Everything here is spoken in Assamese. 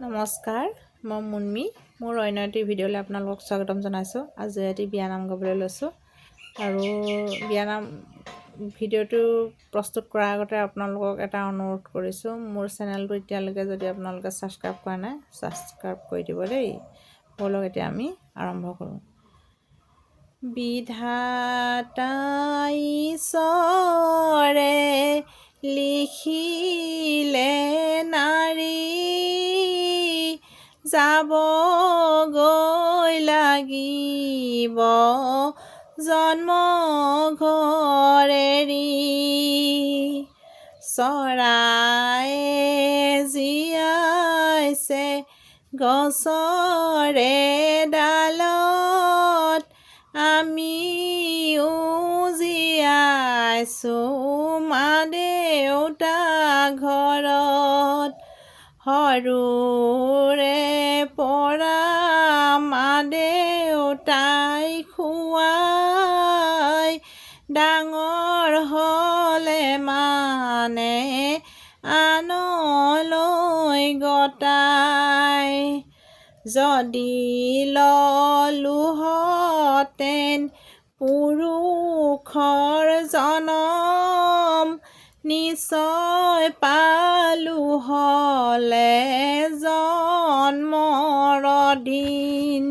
নমস্কাৰ, মই মুনমি। মোৰ অন্য এটি ভিডিঅ'লৈ আপোনালোকক স্বাগতম জনাইছোঁ। আজি এটি বিয়ানাম গাবলৈ লৈছোঁ আৰু বিয়ানাম ভিডিঅ'টো প্ৰস্তুত কৰাৰ আগতে আপোনালোকক এটা অনুৰোধ কৰিছোঁ। মোৰ চেনেলটো এতিয়ালৈকে যদি আপোনালোকে ছাবস্ক্ৰাইব কৰা নাই, ছাবস্ক্ৰাইব কৰি দিব দেই। ব'লক এতিয়া আমি আৰম্ভ কৰোঁ। বিধাতা ঈশ্বৰে লিখিলে নাৰী যাবগৈ লাগিব জন্ম ঘৰ এৰি। চৰায়ে জীয়াইছে গছৰে ডালত, আমিও জীয়াইছোঁ মা দেউতা ঘৰত। সৰুৰে পৰা মা দেউতাই খুৱাই, ডাঙৰ হ'লে মানে আনলৈ গতাই। যদি ললোহেঁতেন পুৰুষৰ জনম, নিশ্চয় পালোঁ হ'লে জন্মৰ দিন।